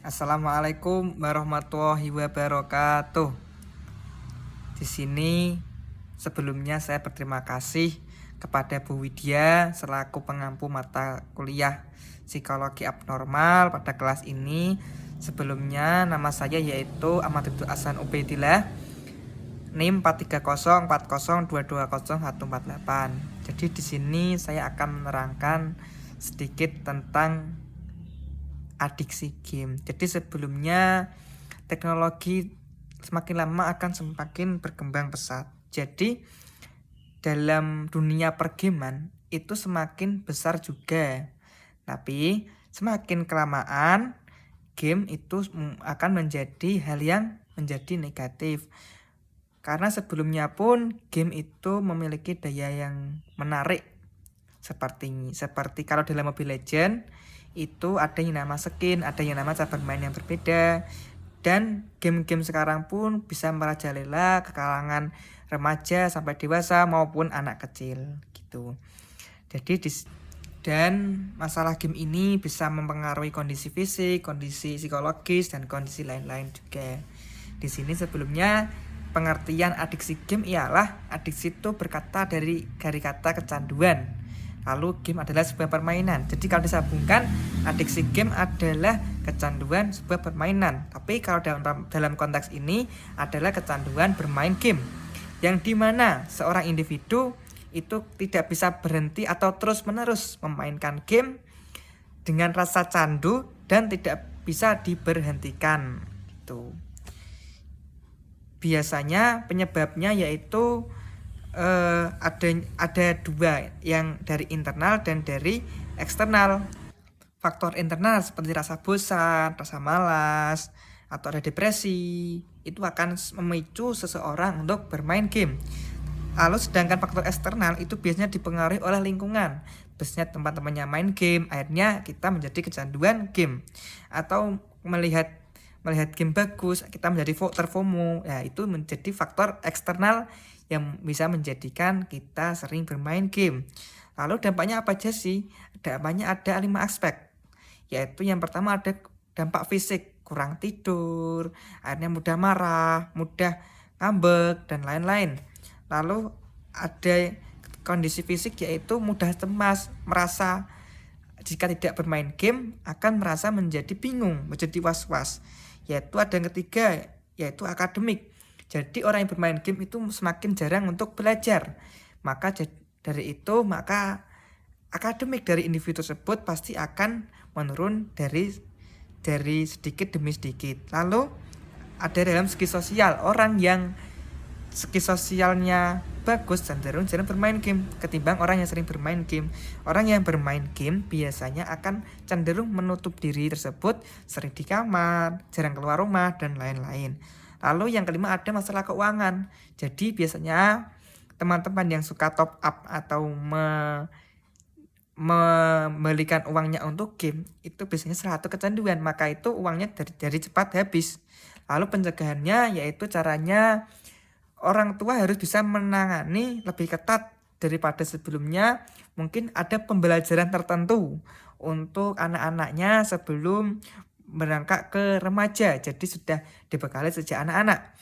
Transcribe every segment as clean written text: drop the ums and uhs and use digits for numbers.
Assalamualaikum warahmatullahi wabarakatuh. Di sini sebelumnya saya berterima kasih kepada Bu Widya selaku pengampu mata kuliah psikologi abnormal pada kelas ini. Sebelumnya nama saya yaitu Ahmad Ibtu Hasan Ubaidillah, NIM 43040220148. Jadi di sini saya akan menerangkan sedikit tentang adiksi game. Jadi sebelumnya teknologi semakin lama akan semakin berkembang pesat. Jadi dalam dunia pergaman itu semakin besar juga. Tapi semakin kelamaan game itu akan menjadi hal yang menjadi negatif. Karena sebelumnya pun game itu memiliki daya yang menarik. Seperti kalau dalam Mobile Legends itu ada yang nama skin, ada yang nama cara bermain yang berbeda. Dan game-game sekarang pun bisa merajalela ke kalangan remaja sampai dewasa maupun anak kecil gitu. Dan masalah game ini bisa mempengaruhi kondisi fisik, kondisi psikologis, dan kondisi lain-lain juga. Di sini sebelumnya pengertian adiksi game ialah adiksi itu berkata dari kata kecanduan. Lalu game adalah sebuah permainan. Jadi kalau disambungkan, adiksi game adalah kecanduan sebuah permainan. Tapi kalau dalam konteks ini adalah kecanduan bermain game, yang dimana seorang individu itu tidak bisa berhenti atau terus-menerus memainkan game dengan rasa candu dan tidak bisa diberhentikan. Gitu. Biasanya penyebabnya yaitu ada dua, yang dari internal dan dari eksternal. Faktor internal seperti rasa bosan, rasa malas, atau ada depresi, itu akan memicu seseorang untuk bermain game. Lalu sedangkan faktor eksternal itu biasanya dipengaruhi oleh lingkungan. Biasanya teman-temannya main game, akhirnya kita menjadi kecanduan game. Atau melihat game bagus, kita menjadi terfomo. Ya, itu menjadi faktor eksternal yang bisa menjadikan kita sering bermain game. Lalu dampaknya apa aja sih? Dampaknya ada 5 aspek. Yaitu yang pertama ada dampak fisik, kurang tidur, akhirnya mudah marah, mudah ngambek, dan lain-lain. Lalu ada kondisi fisik yaitu mudah cemas, merasa jika tidak bermain game akan merasa menjadi bingung, menjadi was-was. Yaitu ada yang ketiga, yaitu akademik. Jadi orang yang bermain game itu semakin jarang untuk belajar. Maka dari itu akademik dari individu tersebut pasti akan menurun dari sedikit demi sedikit. Lalu ada dalam segi sosial, orang yang segi sosialnya bagus cenderung jarang bermain game ketimbang orang yang sering bermain game. Orang yang bermain game biasanya akan cenderung menutup diri tersebut, sering di kamar, jarang keluar rumah, dan lain-lain. Lalu yang kelima ada masalah keuangan. Jadi biasanya teman-teman yang suka top up atau membelikan uangnya untuk game itu biasanya salah satu kecanduan, maka itu uangnya dari cepat habis. Lalu pencegahannya yaitu caranya orang tua harus bisa menangani lebih ketat daripada sebelumnya. Mungkin ada pembelajaran tertentu untuk anak-anaknya sebelum berangkat ke remaja, jadi sudah dibekali sejak anak-anak.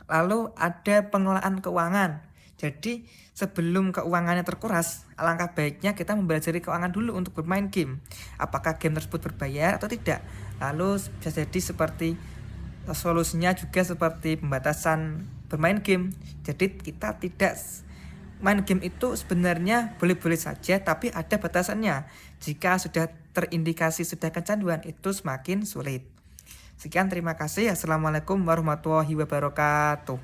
Lalu ada pengelolaan keuangan. Jadi sebelum keuangannya terkuras, alangkah baiknya kita mempelajari keuangan dulu untuk bermain game. Apakah game tersebut berbayar atau tidak. Lalu bisa jadi seperti solusinya juga seperti pembatasan bermain game. Jadi kita tidak main game itu sebenarnya boleh-boleh saja, tapi ada batasannya. Jika sudah terindikasi sudah kecanduan itu semakin sulit. Sekian, terima kasih. Assalamualaikum warahmatullahi wabarakatuh.